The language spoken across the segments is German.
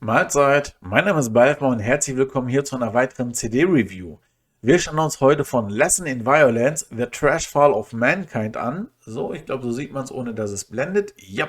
Mahlzeit, mein Name ist Balfmer und herzlich willkommen hier zu einer weiteren CD-Review. Wir schauen uns heute von Lesson in Violence, The Trash Fall of Mankind an. So, ich glaube, so sieht man es, ohne dass es blendet. Ja.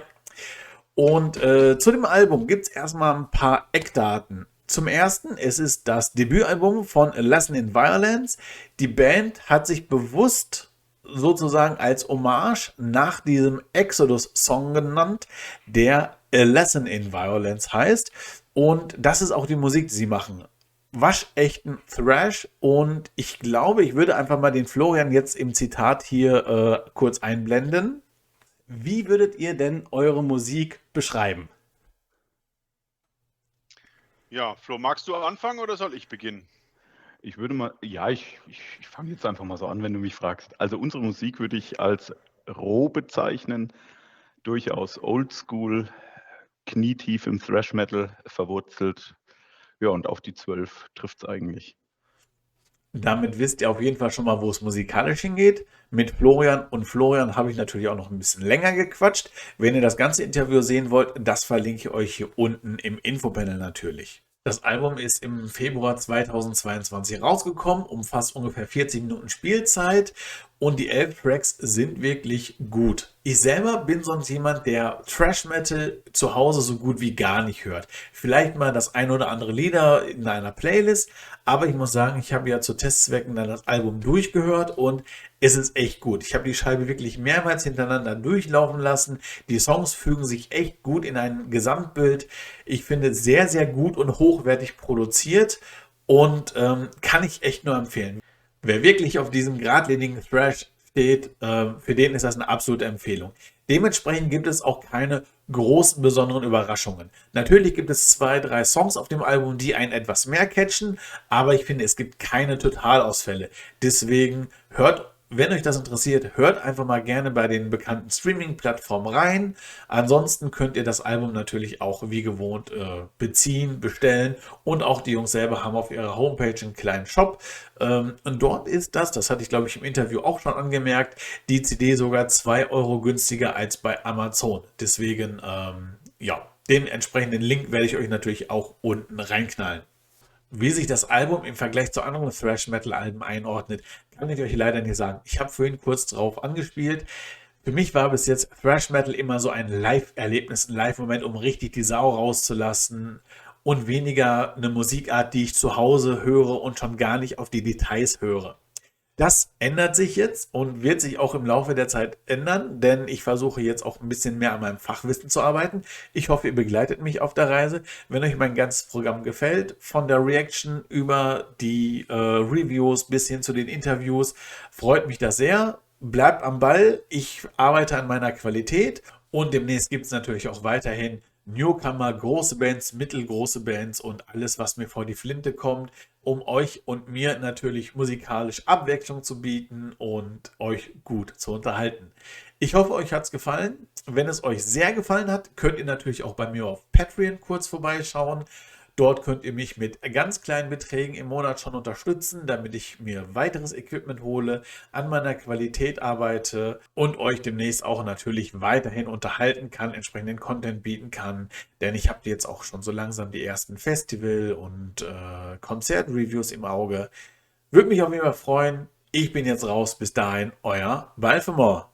Und zu dem Album gibt es erstmal ein paar Eckdaten. Zum ersten, es ist das Debütalbum von A Lesson in Violence. Die Band hat sich bewusst sozusagen als Hommage nach diesem Exodus-Song genannt, der A Lesson in Violence heißt. Und das ist auch die Musik, die sie machen. Waschechten Thrash. Und ich glaube, ich würde einfach mal den Florian jetzt im Zitat hier kurz einblenden. Wie würdet ihr denn eure Musik beschreiben? Ja, Flo, magst du anfangen oder soll ich beginnen? Ich würde mal, ja, ich fange jetzt einfach mal so an, wenn du mich fragst. Also unsere Musik würde ich als roh bezeichnen, durchaus oldschool, knietief im Thrash Metal verwurzelt. Ja, und auf die 12 trifft es eigentlich. Damit wisst ihr auf jeden Fall schon mal, wo es musikalisch hingeht. Mit Florian und Florian habe ich natürlich auch noch ein bisschen länger gequatscht. Wenn ihr das ganze Interview sehen wollt, das verlinke ich euch hier unten im Infopanel natürlich. Das Album ist im Februar 2022 rausgekommen, umfasst ungefähr 40 Minuten Spielzeit und die 11 Tracks sind wirklich gut. Ich selber bin sonst jemand, der Thrash Metal zu Hause so gut wie gar nicht hört. Vielleicht mal das ein oder andere Lieder in einer Playlist, aber ich muss sagen, ich habe ja zu Testzwecken dann das Album durchgehört und es ist echt gut. Ich habe die Scheibe wirklich mehrmals hintereinander durchlaufen lassen. Die Songs fügen sich echt gut in ein Gesamtbild. Ich finde es sehr, sehr gut und hochwertig produziert und kann ich echt nur empfehlen. Wer wirklich auf diesem geradlinigen Thrash steht, für den ist das eine absolute Empfehlung. Dementsprechend gibt es auch keine großen besonderen Überraschungen. Natürlich gibt es zwei, drei Songs auf dem Album, die einen etwas mehr catchen, aber ich finde, es gibt keine Totalausfälle. Deswegen hört, wenn euch das interessiert, hört einfach mal gerne bei den bekannten Streaming-Plattformen rein. Ansonsten könnt ihr das Album natürlich auch wie gewohnt beziehen, bestellen und auch die Jungs selber haben auf ihrer Homepage einen kleinen Shop. Und dort ist das hatte ich glaube ich im Interview auch schon angemerkt, die CD sogar 2 Euro günstiger als bei Amazon. Deswegen, ja, den entsprechenden Link werde ich euch natürlich auch unten reinknallen. Wie sich das Album im Vergleich zu anderen Thrash-Metal-Alben einordnet, kann ich euch leider nicht sagen. Ich habe vorhin kurz drauf angespielt. Für mich war bis jetzt Thrash Metal immer so ein Live-Erlebnis, ein Live-Moment, um richtig die Sau rauszulassen und weniger eine Musikart, die ich zu Hause höre und schon gar nicht auf die Details höre. Das ändert sich jetzt und wird sich auch im Laufe der Zeit ändern, denn ich versuche jetzt auch ein bisschen mehr an meinem Fachwissen zu arbeiten. Ich hoffe, ihr begleitet mich auf der Reise. Wenn euch mein ganzes Programm gefällt, von der Reaction über die Reviews bis hin zu den Interviews, freut mich das sehr. Bleibt am Ball. Ich arbeite an meiner Qualität und demnächst gibt es natürlich auch weiterhin Newcomer, große Bands, mittelgroße Bands und alles, was mir vor die Flinte kommt, um euch und mir natürlich musikalisch Abwechslung zu bieten und euch gut zu unterhalten. Ich hoffe, euch hat es gefallen. Wenn es euch sehr gefallen hat, könnt ihr natürlich auch bei mir auf Patreon kurz vorbeischauen. Dort könnt ihr mich mit ganz kleinen Beträgen im Monat schon unterstützen, damit ich mir weiteres Equipment hole, an meiner Qualität arbeite und euch demnächst auch natürlich weiterhin unterhalten kann, entsprechenden Content bieten kann. Denn ich habe jetzt auch schon so langsam die ersten Festival- und Konzertreviews im Auge. Würde mich auf jeden Fall freuen. Ich bin jetzt raus. Bis dahin, euer Balfemore.